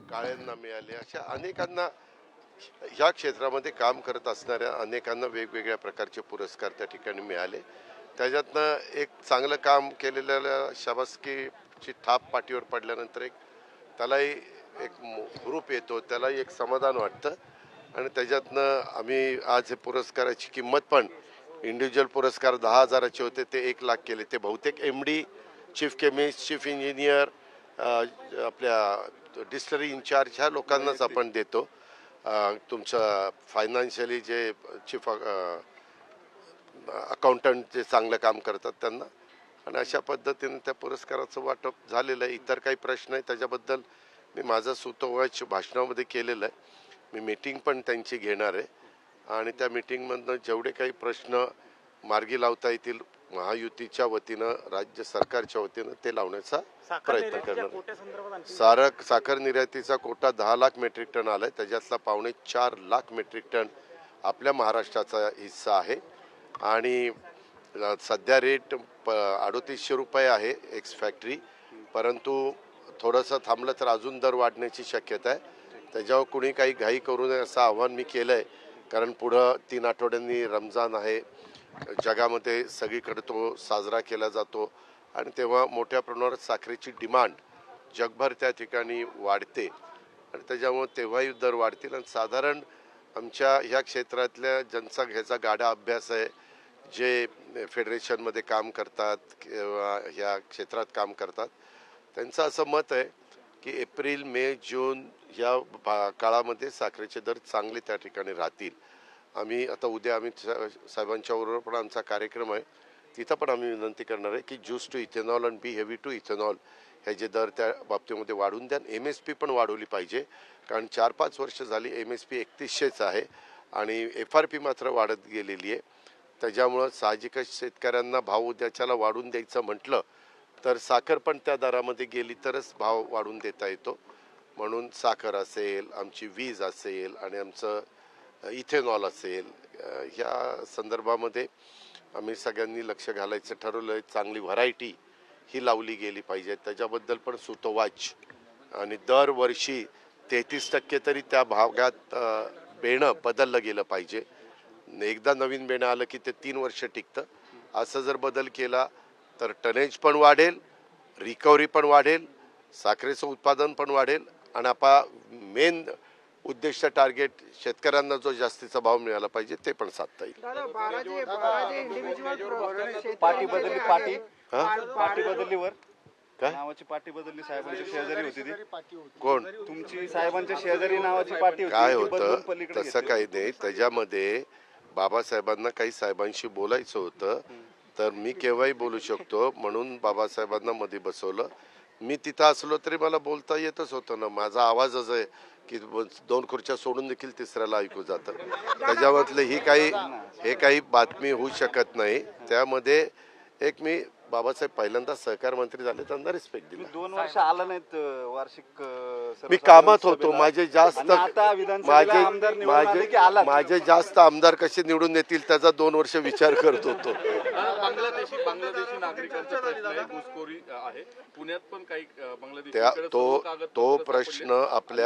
काळ्यांना मिळाले, अशा अनेकांना ह्या क्षेत्रामध्ये काम करत असणाऱ्या अनेकांना वेगवेगळ्या प्रकारचे पुरस्कार त्या ठिकाणी मिळाले. त्याच्यातनं एक चांगलं काम केलेल्या शाबासकीची थाप पाठीवर पडल्यानंतर एक त्यालाही एक हुरूप येतो, त्यालाही एक समाधान वाटतं. आणि त्याच्यातनं आम्ही आज हे पुरस्काराची किंमत पण इंडिव्हिज्युअल पुरस्कार 10,000चे होते, ते 1,00,000 केले. ते बहुतेक MD, chief chemist, chief engineer, आपल्या डिस्टलरी इन्चार्ज ह्या लोकांनाच आपण देतो. तुमचं फायनान्शियली जे चीफ अकाउंटंट जे चांगलं काम करतात त्यांना. आणि अशा पद्धतीने त्या पुरस्काराचं वाटप झालेलं आहे. इतर काही प्रश्न आहे त्याच्याबद्दल मी माझं सुतोवाच भाषणामध्ये केलेलं आहे. मी मीटिंग पण त्यांची घेणार आहे आणि त्या मीटिंगमधनं जेवढे काही प्रश्न मार्गी लावता येतील महायुतीच्या वतीनं, राज्य सरकारच्या वतीनं ते लावण्याचा प्रयत्न करणार. साखर निर्यातीचा कोटा 10 लाख मेट्रिक टन आलाय, त्याच्यातला 4.25 मेट्रिक टन आपल्या महाराष्ट्राचा हिस्सा आहे. आणि सध्या रेट 3800 रुपये आहे एक्स फॅक्टरी, परंतु थोडंसं थांबलं तर अजून दर वाढण्याची शक्यता आहे. त्याच्यावर कुणी काही घाई करू नये असं आव्हान मी केलं आहे. कारण पुढं 3 आठवड्यांनी रमजान आहे, जगामध्ये सगळीकडे तो साजरा केला जातो आणि तेव्हा मोठ्या प्रमाणावर साखरेची डिमांड जगभर त्या ठिकाणी वाढते आणि त्याच्यामुळे तेव्हाही दर वाढतील. आणि साधारण आमच्या ह्या क्षेत्रातल्या ज्यांचा ह्याचा गाढा अभ्यास आहे, जे फेडरेशनमध्ये काम करतात किंवा ह्या क्षेत्रात काम करतात, त्यांचं असं मत आहे की एप्रिल, मे, जून या काळामध्ये साखरेचे दर चांगले त्या ठिकाणी राहतील. आम्ही आता उद्या साहेबांच्या बरोबर पण आमचा कार्यक्रम आहे, तिथं पण आम्ही विनंती करणार आहे की ज्यूस टू इथेनॉल आणि बी हेवी टू इथेनॉल हे जे दर त्या बाबतीमध्ये वाढून द्या. MSP पण वाढवली पाहिजे, कारण 4-5 वर्ष झाली MSP 3100च आहे आणि FRP मात्र वाढत गेलेली आहे. त्याच्यामुळं साहजिकच शेतकऱ्यांना भाव उद्याच्याला वाढून द्यायचं म्हटलं तर साखर पण त्या दरामध्ये गेली तरच भाव वाढून देता येतो. म्हणून साखर असेल, आमची वीज असेल आणि आमचं इथेनॉल असेल, ह्या संदर्भामध्ये आम्ही सगळ्यांनी लक्ष घालायचं ठरवलं आहे. चांगली व्हरायटी ही लावली गेली पाहिजे, त्याच्याबद्दल पण सुतोवाच. आणि दरवर्षी 33% तरी त्या भागात बेणं बदललं गेलं पाहिजे. एकदा नवीन बेणं आलं की ते 3 वर्ष टिकतं. असं जर बदल केला तर टनेज पण वाढेल, रिकव्हरी पण वाढेल, साखरेचं उत्पादन पण वाढेल आणि मेन उद्दिष्ट टार्गेट शेतकऱ्यांना जो जास्तीचा भाव मिळाला पाहिजे ते पण साधता येईल. पार्टी बदलली, पार्टी बदललीवर काय नावाची पार्टी बदलली, साहेबांच्या शेजारी होती ती. कोण? तुमची साहेबांच्या शेजारी नावाची पार्टी होती. काय होतं तसं काही नाही. त्याच्यामध्ये बाबासाहेबांना काही साहेबांशी बोलायचं होतं, तर मी केव्हाही बोलू शकतो म्हणून बाबासाहेबांना मध्ये बसवलं. मी तिथं असलो तरी मला बोलता येतच होतं ना. माझा आवाजच आहे की 2 खुर्च्या सोडून देखील तिसऱ्याला ऐकू जातं. त्याच्यामधलं हे काही बातमी होऊ शकत नाही. त्यामध्ये एक मी बाबासाहेब पहिल्यांदा सहकार मंत्री झाले, त्यांना रिस्पेक्ट दिली. 2 वर्ष आला नाहीत वार्षिक. मी कामात होतो. माझे जास्त आमदार कसे निवडून येतील त्याचा 2 वर्ष विचार करत होतो. बांगलादेशी नागरिकांचा प्रश्न आहे, घुसखोरी आहे. पुण्यात पण काही बांगलादेशी तो प्रश्न आपल्या